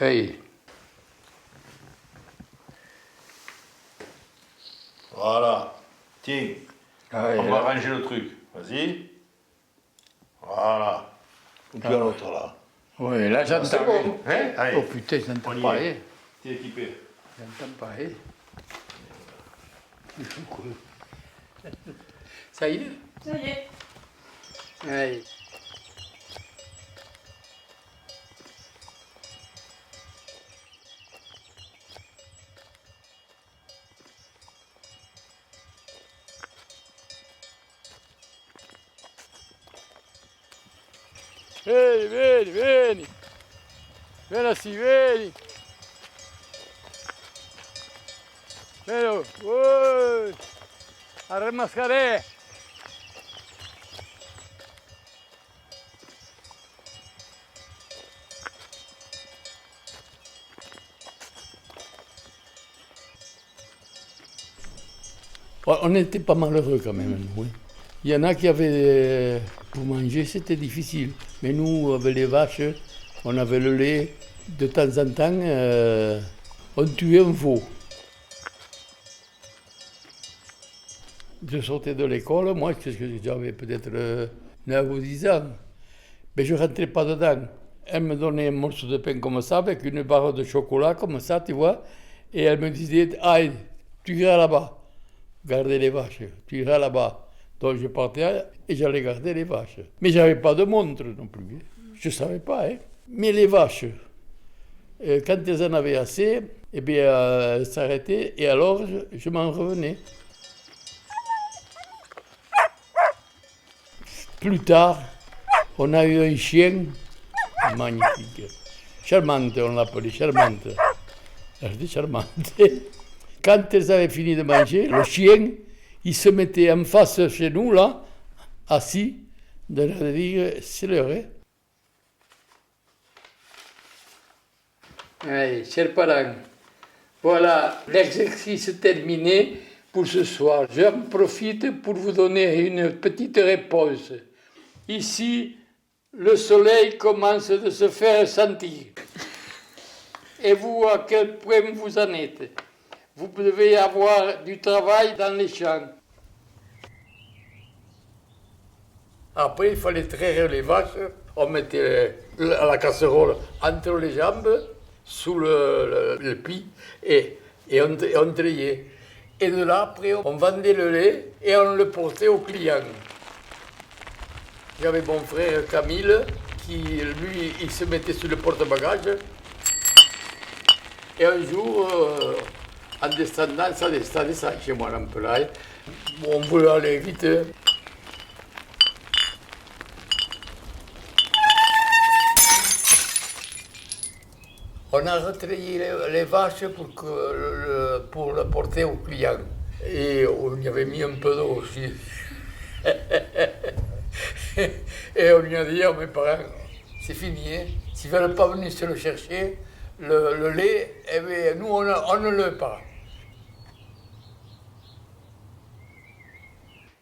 Oui. Voilà. Tiens, Ah, on va ranger le truc. Vas-y. Voilà. Et puis l'autre là. Oui, là j'entends. C'est bon. Hein? Allez. Oh putain, j'entends On y pas. est. Hein. T'es équipé. J'entends pas. Hein. Ça y est? Ça y est. Oui. Vieni, vieni. Vieni, vieni. Vieni, uy. A remascaré. On était pas malheureux quand même, nous. Hein. Il y en a qui avaient pour manger, c'était difficile. Mais nous, avec les vaches, on avait le lait. De temps en temps, on tuait un veau. Je sortais de l'école, moi, j'avais peut-être 9 ou 10 ans. Mais je ne rentrais pas dedans. Elle me donnait un morceau de pain comme ça, avec une barre de chocolat comme ça, tu vois. Et elle me disait, aïe, tu iras là-bas, garder les vaches, tu iras là-bas. Donc je partais et j'allais garder les vaches. Mais je n'avais pas de montre non plus. Je ne savais pas. Hein. Mais les vaches, quand elles en avaient assez, eh bien, elles s'arrêtaient et alors je m'en revenais. Plus tard, on a eu un chien magnifique. Charmante, on l'appelait Charmante. Elle était charmante. Quand elles avaient fini de manger, le chien, il se mettait en face chez nous, là, assis, de leur dire, c'est l'heure. Hein. Allez, chers parents, voilà l'exercice terminé pour ce soir. J'en profite pour vous donner une petite réponse. Ici, le soleil commence de se faire sentir. Et vous, à quel point vous en êtes? Vous devez avoir du travail dans les champs. Après, il fallait traire les vaches. On mettait la casserole entre les jambes, sous le pis, et on trayait. Et de là, après, on vendait le lait et on le portait aux clients. J'avais mon frère Camille, qui, lui, il se mettait sur le porte-bagages. Et un jour, en descendant, ça descend chez moi, un peu là. On voulait aller vite. On a retrayé les vaches pour le porter aux clients. Et on y avait mis un peu d'eau aussi. Et on lui a dit à mes parents, c'est fini, hein. S'ils ne veulent pas venir se le chercher, le lait, eh bien, nous, on ne le pas.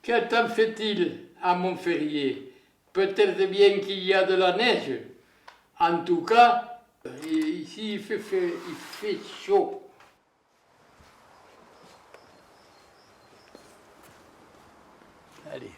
Quel temps fait-il à Montferrier? Peut-être bien qu'il y a de la neige. En tout cas, ici, il fait chaud. Allez.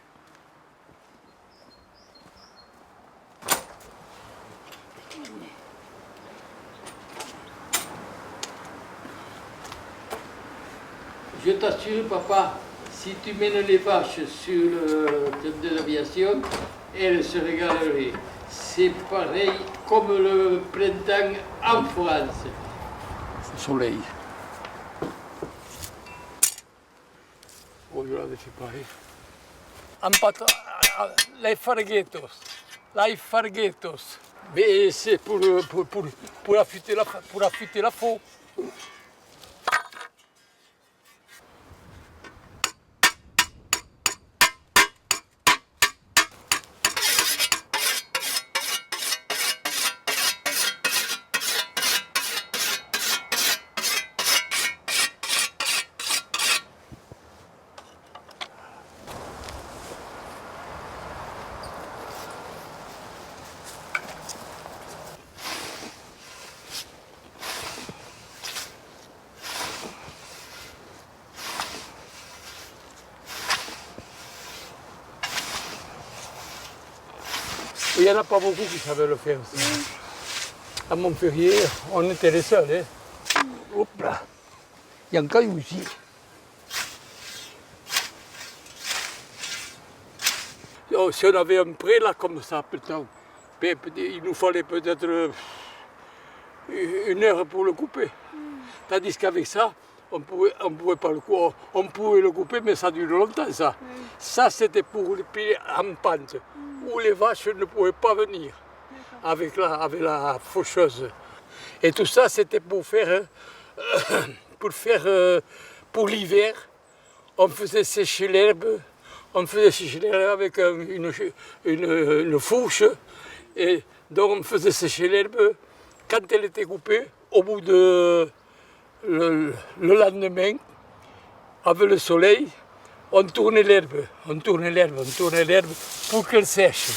Je t'assure, papa, si tu mènes les vaches sur le club de l'aviation, elles se régaleraient. C'est pareil comme le printemps en France. Le soleil. Oh, je l'avais fait pareil. Les farguetos. Les farguetos. Mais c'est pour affûter la faux. Il n'y en a pas beaucoup qui savaient le faire. Ça. À Montferrier, on était les seuls. Hein. Hop là. Il y a un caillou ici. Oh, si on avait un pré là comme ça, putain, il nous fallait peut-être 1 heure pour le couper. Tandis qu'avec ça, on pouvait pas le couper. On pouvait le couper, mais ça dure longtemps ça. Ça c'était pour les pieds en pente, où les vaches ne pouvaient pas venir avec la faucheuse. Et tout ça c'était pour faire, pour l'hiver, on faisait sécher l'herbe. On faisait sécher l'herbe avec une fourche. Et donc on faisait sécher l'herbe. Quand elle était coupée, au bout de le lendemain, avec le soleil, on tournait l'herbe, pour qu'elle sèche.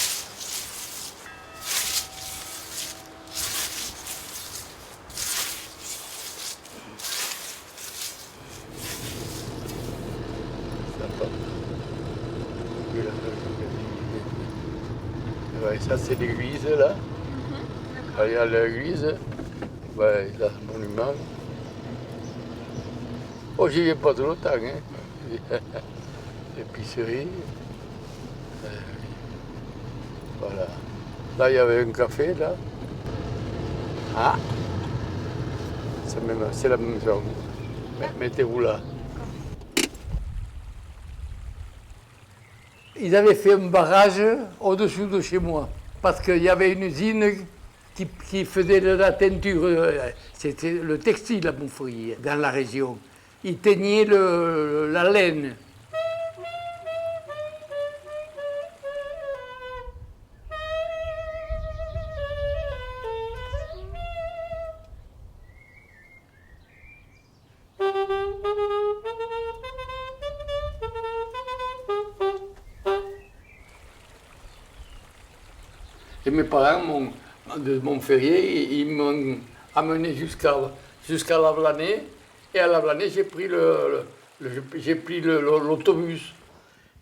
Ouais, ça c'est l'église là. Il y a l'église, ouais, là, le monument. Oh, j'y vais pas trop longtemps, hein. L'épicerie. Voilà. Là, il y avait un café, là. Ah, c'est la même chose. Mettez-vous là. Ils avaient fait un barrage au-dessous de chez moi, parce qu'il y avait une usine qui faisait de la teinture, c'était le textile à Montferrier, dans la région. Ils teignaient la laine. Et mes parents de Montferrier, ils m'ont amené jusqu'à Lavelanet. Et à Lavelanet, j'ai pris l'autobus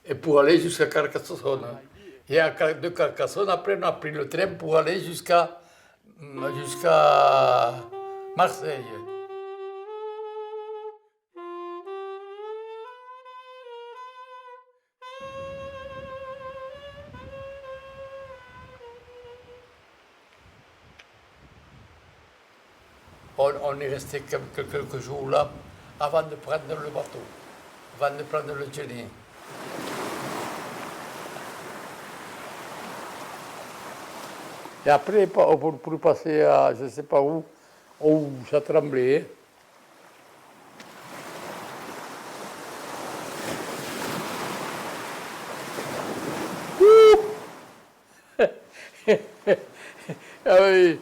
et pour aller jusqu'à Carcassonne. Et de Carcassonne, après, on a pris le train pour aller jusqu'à Marseille. On est resté quelques jours là avant de prendre le bateau, avant de prendre le Tchéné. Et après, pour passer à je ne sais pas où ça tremblait. Ah oui,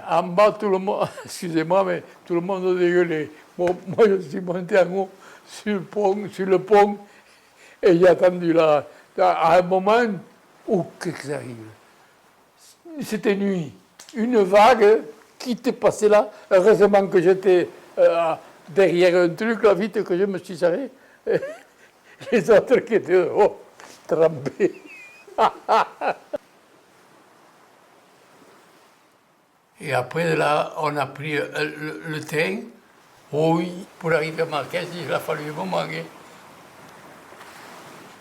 en bas, tout le monde, excusez-moi, mais tout le monde dégueulait. Bon, moi, je suis monté en haut sur le pont, et j'ai attendu là. À un moment où que ça arrive. C'était nuit. Une vague qui était passée là. Heureusement que j'étais derrière un truc, là, vite que je me suis arrêté. Les autres qui étaient trempés. Et après, là, on a pris le train. Oh oui, pour arriver à Marrakech, il a fallu un moment. Hein.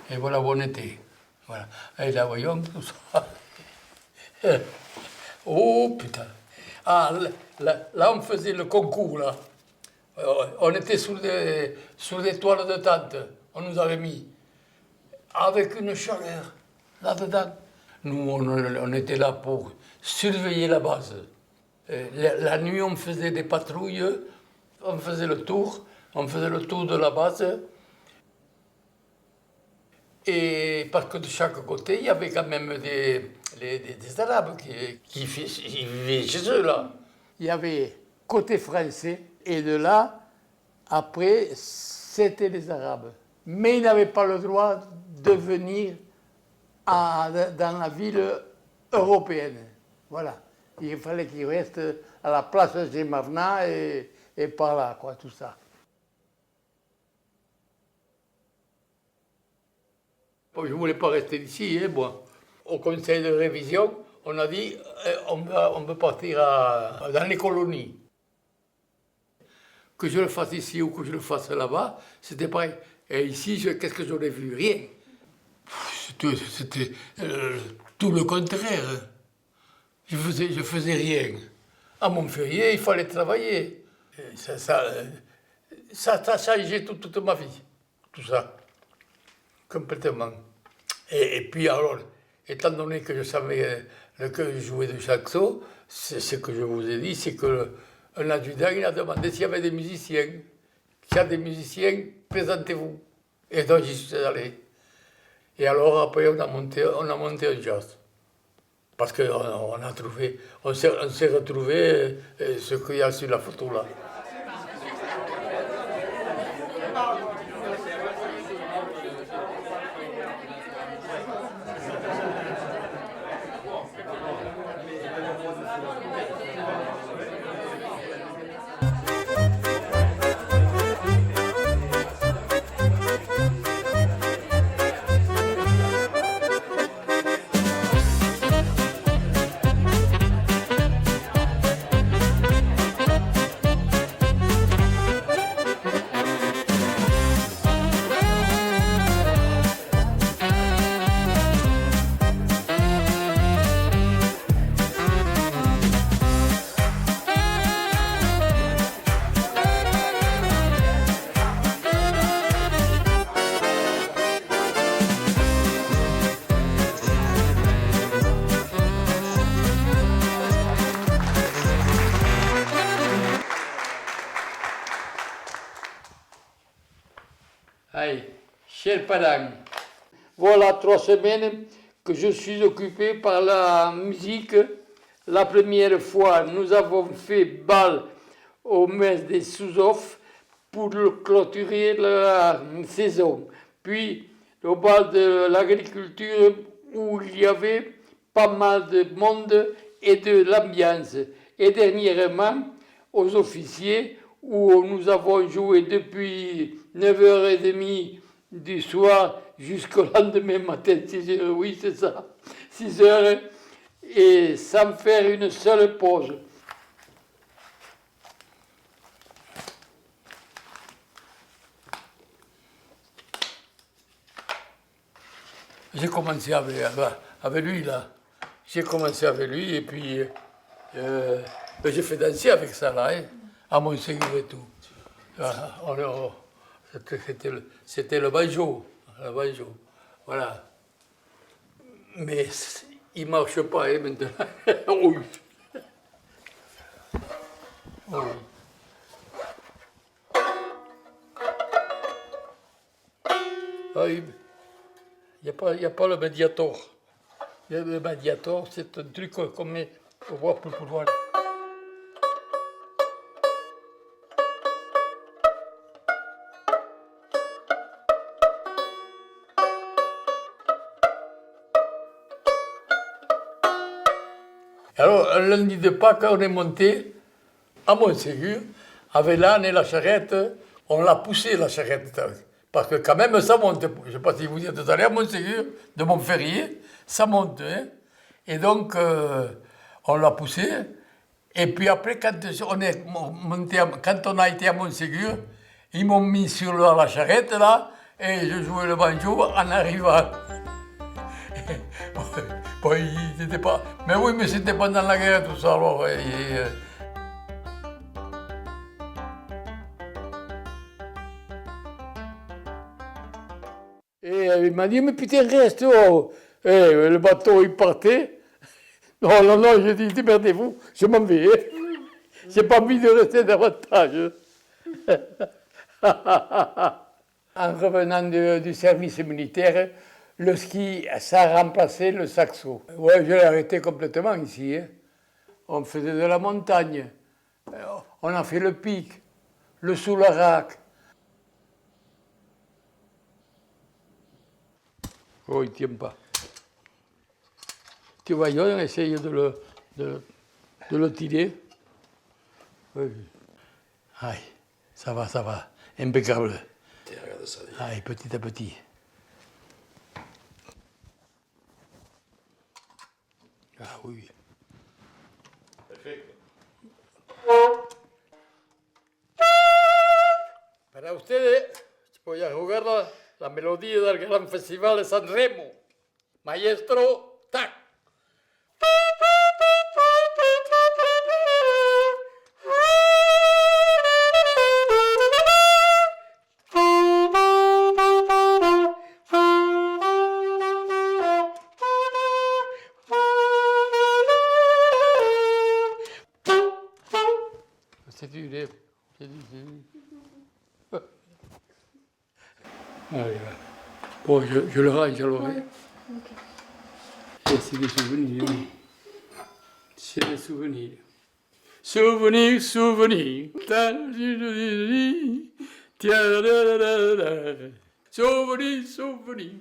Et voilà où on était. Voilà. Et là, voyons tout ça. Oh putain. Ah, là, on faisait le concours, là. On était sous des toiles de tente. On nous avait mis. Avec une chaleur, là-dedans. Nous, on était là pour surveiller la base. La nuit, on faisait des patrouilles, on faisait le tour de la base. Et parce que de chaque côté, il y avait quand même des Arabes qui vivaient chez eux, là. Il y avait côté français, et de là, après, c'était les Arabes. Mais ils n'avaient pas le droit de venir dans la ville européenne. Voilà. Il fallait qu'ils restent à la place Gémavna et par là, quoi, tout ça. Bon, je ne voulais pas rester ici, hein, moi. Au conseil de révision, on a dit on veut partir dans les colonies. Que je le fasse ici ou que je le fasse là-bas, c'était pareil. Et ici, qu'est-ce que j'aurais vu? Rien. C'était tout le contraire. Je faisais rien. À Montpellier, il fallait travailler. Et ça a changé toute ma vie, tout ça, complètement. Et puis alors, étant donné que je savais que je jouais du saxo, c'est ce que je vous ai dit, c'est que un adjudant, il a demandé s'il y avait des musiciens. S'il y a des musiciens, présentez-vous. Et donc j'y suis allé. Et alors après, on a monté un jazz. Parce qu'on on s'est retrouvé ce qu'il y a sur la photo là. Allez, cher parent, voilà 3 semaines que je suis occupé par la musique. La première fois, nous avons fait bal au mess des Sous-Off pour clôturer la saison. Puis, au bal de l'agriculture où il y avait pas mal de monde et de l'ambiance. Et dernièrement, aux officiers, où nous avons joué depuis 9h30 du soir jusqu'au lendemain matin, 6h, oui c'est ça, 6h, et sans faire une seule pause. J'ai commencé avec lui là, j'ai commencé avec lui et puis j'ai fait danser avec ça là, hein, à Montségur et tout. C'était le banjo, voilà. Mais il ne marche pas hein, maintenant. Oui. Oui. Ah, il n'y a pas le médiator. Le médiator, c'est un truc qu'on met au bois pour pouvoir. Alors, un lundi de Pâques, on est monté à Montségur, avec l'âne et la charrette, on l'a poussé la charrette, parce que quand même ça monte. Je ne sais pas si vous êtes allé à Montségur, de Montferrier, ça monte. Hein. Et donc, on l'a poussé, et puis après, quand on a été à Montségur, ils m'ont mis sur la charrette, là, et je jouais le banjo en arrivant. Bon, il n'était pas. Mais oui, mais c'était pendant la guerre, tout ça. Alors, et il m'a dit, mais putain, reste. Oh. Et le bateau, il partait. Non, non, non, j'ai dit, démerdez-vous, je m'en vais. J'ai pas envie de rester davantage. En revenant du service militaire, le ski, ça a remplacé le saxo. Ouais, je l'ai arrêté complètement ici. Hein. On faisait de la montagne. On a fait le pic, le Soularac. Oh, il ne tient pas. Tu vois, on essaye de le tirer. Oui. Aïe, ça va. Impeccable. Regarde ça. Aïe, petit à petit. Ah oui. Perfecto. Para ustedes voy a jugar la melodía del gran festival de San Remo. Maestro, tac. C'est dur, hein. C'est dur, c'est dur. Allez, va. Bon, je le range alors. Ouais. Hein. Ok. Et c'est des souvenirs. Hein. C'est des souvenirs. Souvenirs, souvenirs. Souvenirs, souvenirs.